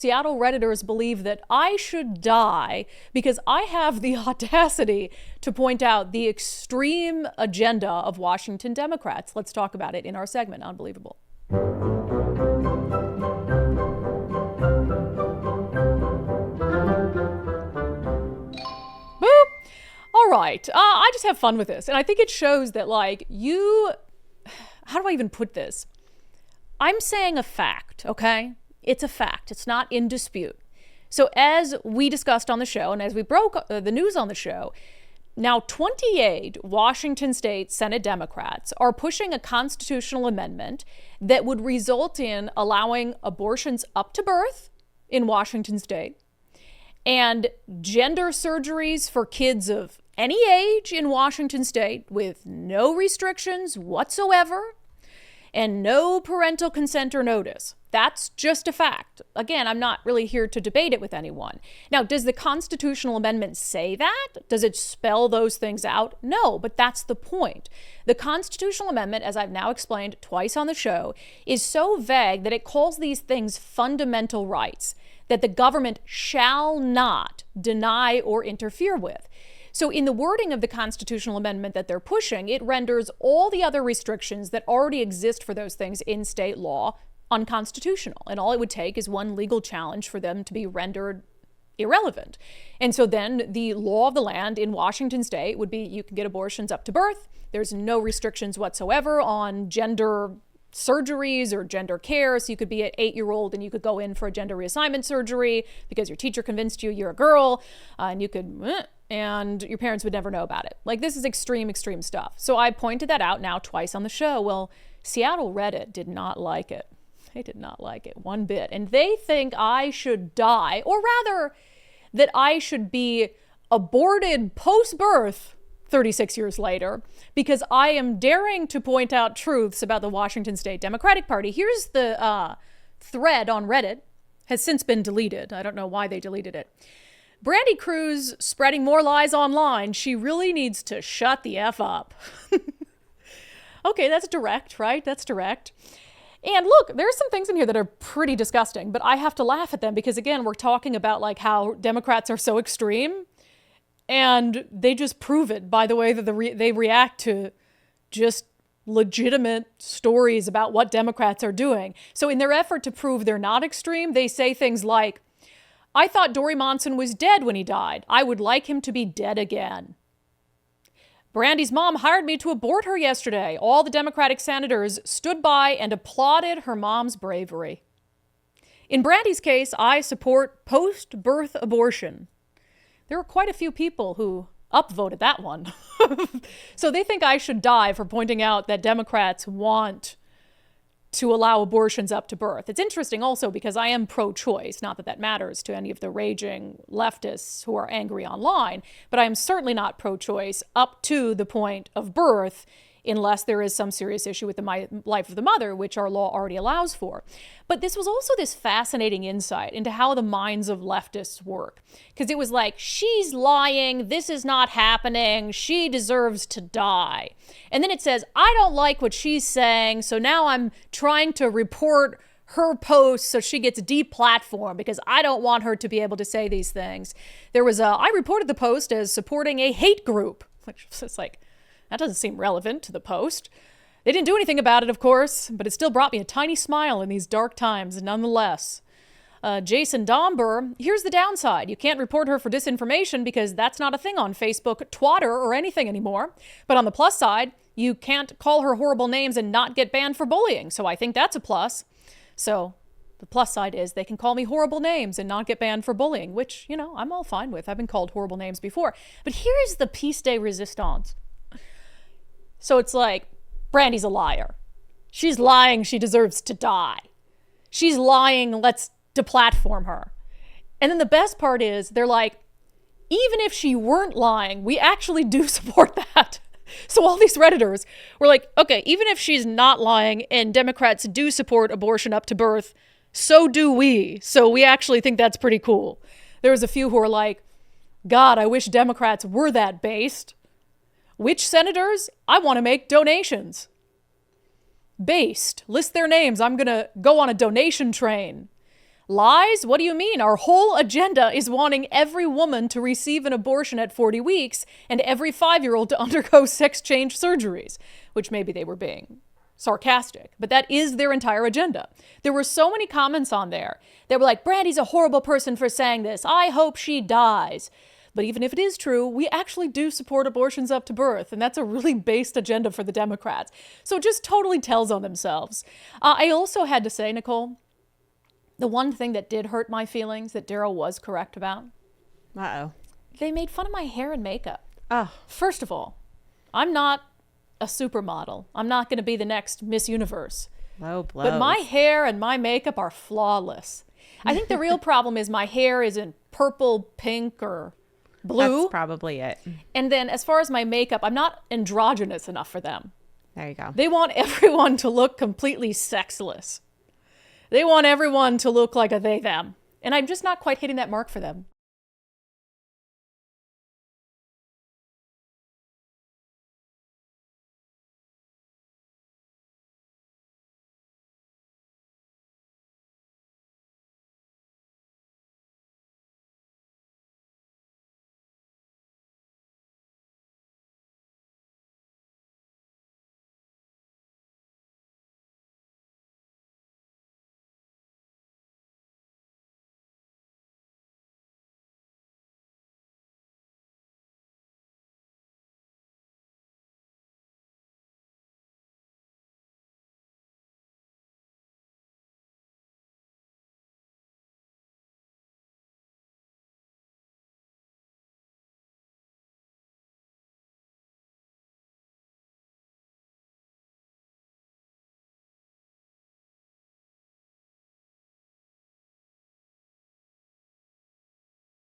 Seattle Redditors believe that I should die because I have the audacity to point out the extreme agenda of Washington Democrats. Let's talk about it in our segment, Unbelievable. Boop. All right. I just have fun with this. And I think it shows that, how do I even put this? I'm saying a fact, okay? It's a fact. It's not in dispute. So as we discussed on the show, and as we broke the news on the show, now 28 Washington State Senate Democrats are pushing a constitutional amendment that would result in allowing abortions up to birth in Washington State and gender surgeries for kids of any age in Washington State with no restrictions whatsoever and no parental consent or notice. That's just a fact. Again, I'm not really here to debate it with anyone. Now, does the constitutional amendment say that? Does it spell those things out? No, but that's the point. The constitutional amendment, as I've now explained twice on the show, is so vague that it calls these things fundamental rights that the government shall not deny or interfere with. So in the wording of the constitutional amendment that they're pushing, it renders all the other restrictions that already exist for those things in state law unconstitutional. And all it would take is one legal challenge for them to be rendered irrelevant. And so then the law of the land in Washington State would be you can get abortions up to birth. There's no restrictions whatsoever on gender surgeries or gender care. So you could be an 8-year-old and you could go in for a gender reassignment surgery because your teacher convinced you you're a girl, and you could, and your parents would never know about it. Like, this is extreme stuff. So I pointed that out now twice on the show. Well, Seattle Reddit did not like it. They did not like it one bit. And they think I should die, or rather that I should be aborted post-birth 36 years later, because I am daring to point out truths about the Washington State Democratic Party. Here's the thread on Reddit. Has since been deleted. I don't know why they deleted it. Brandi Kruse spreading more lies online. She really needs to shut the F up. Okay, that's direct, right? That's direct. And look, there's some things in here that are pretty disgusting, but I have to laugh at them because, again, we're talking about like how Democrats are so extreme, and they just prove it by the way that they react to just legitimate stories about what Democrats are doing. So in their effort to prove they're not extreme, they say things like, I thought Dory Monson was dead when he died. I would like him to be dead again. Brandi's mom hired me to abort her yesterday. All the Democratic senators stood by and applauded her mom's bravery. In Brandi's case, I support post-birth abortion. There were quite a few people who upvoted that one. So they think I should die for pointing out that Democrats want to allow abortions up to birth. It's interesting also because I am pro-choice, not that that matters to any of the raging leftists who are angry online, but I am certainly not pro-choice up to the point of birth unless there is some serious issue with the life of the mother, which our law already allows for. But this was also this fascinating insight into how the minds of leftists work. Because it was like, she's lying, this is not happening, she deserves to die. And then it says, I don't like what she's saying, so now I'm trying to report her post so she gets deplatformed because I don't want her to be able to say these things. I reported the post as supporting a hate group, which is like, that doesn't seem relevant to the post. They didn't do anything about it, of course, but it still brought me a tiny smile in these dark times nonetheless. Jason Domber, here's the downside. You can't report her for disinformation because that's not a thing on Facebook, Twitter, or anything anymore. But on the plus side, you can't call her horrible names and not get banned for bullying. So I think that's a plus. So the plus side is they can call me horrible names and not get banned for bullying, which, I'm all fine with. I've been called horrible names before. But here's the piece de resistance. So it's like, Brandi's a liar. She's lying, she deserves to die. She's lying, let's deplatform her. And then the best part is, they're like, even if she weren't lying, we actually do support that. So all these Redditors were like, okay, even if she's not lying and Democrats do support abortion up to birth, so do we. So we actually think that's pretty cool. There was a few who were like, God, I wish Democrats were that based. Which senators? I want to make donations. Based. List their names. I'm going to go on a donation train. Lies? What do you mean? Our whole agenda is wanting every woman to receive an abortion at 40 weeks and every 5-year-old to undergo sex change surgeries, which maybe they were being sarcastic, but that is their entire agenda. There were so many comments on there. They were like, Brandi's a horrible person for saying this. I hope she dies. But even if it is true, we actually do support abortions up to birth, and that's a really based agenda for the Democrats. So it just totally tells on themselves. I also had to say, Nicole, the one thing that did hurt my feelings that Daryl was correct about. Uh-oh. They made fun of my hair and makeup. Oh. First of all, I'm not a supermodel. I'm not going to be the next Miss Universe. Low blows. But my hair and my makeup are flawless. I think the real problem is my hair isn't purple, pink, or blue. That's probably it. And then as far as my makeup, I'm not androgynous enough for them. There you go. They want everyone to look completely sexless. They want everyone to look like a they, them. And I'm just not quite hitting that mark for them.